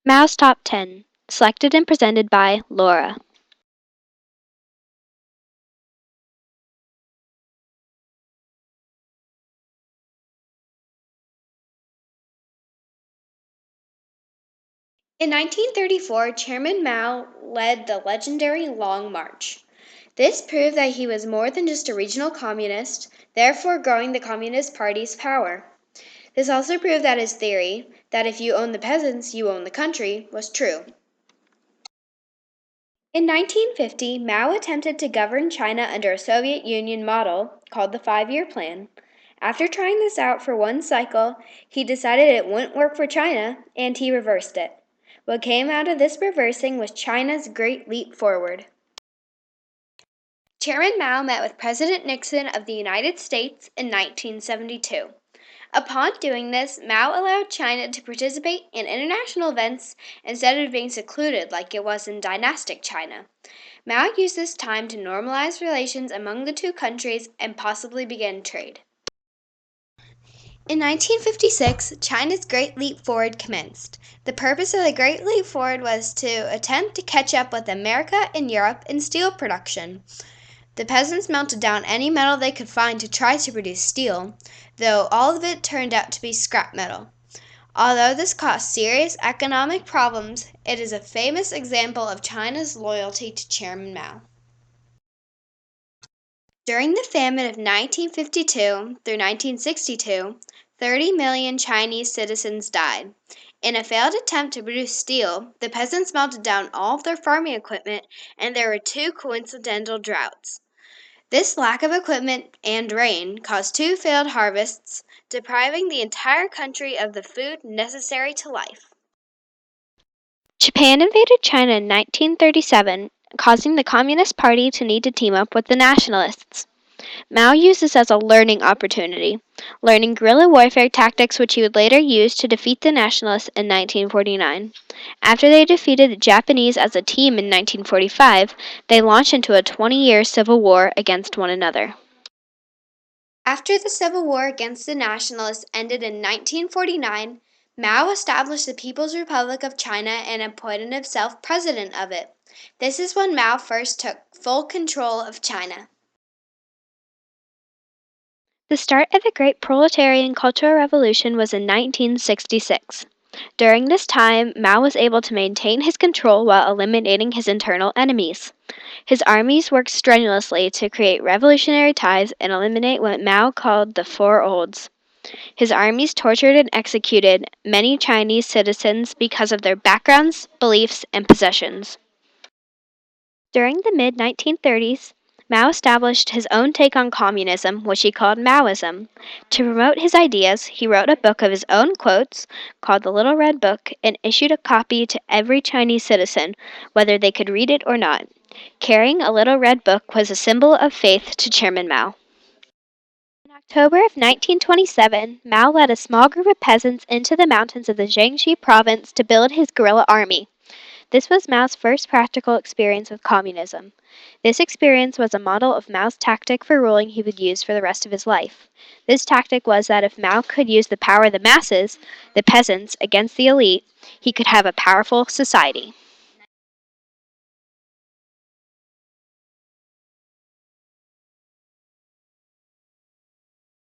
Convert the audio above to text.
Mao's Top 10, selected and presented by Laura. In 1934, Chairman Mao led the legendary Long March. This proved that he was more than just a regional communist, therefore growing the Communist Party's power. This also proved that his theory, that if you own the peasants, you own the country, was true. In 1950, Mao attempted to govern China under a Soviet Union model called the Five-Year Plan. After trying this out for one cycle, he decided it wouldn't work for China, and he reversed it. What came out of this reversing was China's Great Leap Forward. Chairman Mao met with President Nixon of the United States in 1972. Upon doing this, Mao allowed China to participate in international events instead of being secluded like it was in dynastic China. Mao used this time to normalize relations among the two countries and possibly begin trade. In 1956, China's Great Leap Forward commenced. The purpose of the Great Leap Forward was to attempt to catch up with America and Europe in steel production. The peasants melted down any metal they could find to try to produce steel, though all of it turned out to be scrap metal. Although this caused serious economic problems, it is a famous example of China's loyalty to Chairman Mao. During the famine of 1952 through 1962, 30 million Chinese citizens died. In a failed attempt to produce steel, the peasants melted down all of their farming equipment, and there were two coincidental droughts. This lack of equipment and rain caused two failed harvests, depriving the entire country of the food necessary to life. Japan invaded China in 1937, causing the Communist Party to need to team up with the Nationalists. Mao used this as a learning opportunity, learning guerrilla warfare tactics which he would later use to defeat the Nationalists in 1949. After they defeated the Japanese as a team in 1945, they launched into a 20-year civil war against one another. After the Civil War against the Nationalists ended in 1949, Mao established the People's Republic of China and appointed himself president of it. This is when Mao first took full control of China. The start of the Great Proletarian Cultural Revolution was in 1966. During this time, Mao was able to maintain his control while eliminating his internal enemies. His armies worked strenuously to create revolutionary ties and eliminate what Mao called the Four Olds. His armies tortured and executed many Chinese citizens because of their backgrounds, beliefs, and possessions. During the mid 1930s, Mao established his own take on communism, which he called Maoism. To promote his ideas, he wrote a book of his own quotes called the Little Red Book and issued a copy to every Chinese citizen, whether they could read it or not. Carrying a little red book was a symbol of faith to Chairman Mao. In October of 1927, Mao led a small group of peasants into the mountains of the Jiangxi province to build his guerrilla army. This was Mao's first practical experience with communism. This experience was a model of Mao's tactic for ruling he would use for the rest of his life. This tactic was that if Mao could use the power of the masses, the peasants, against the elite, he could have a powerful society.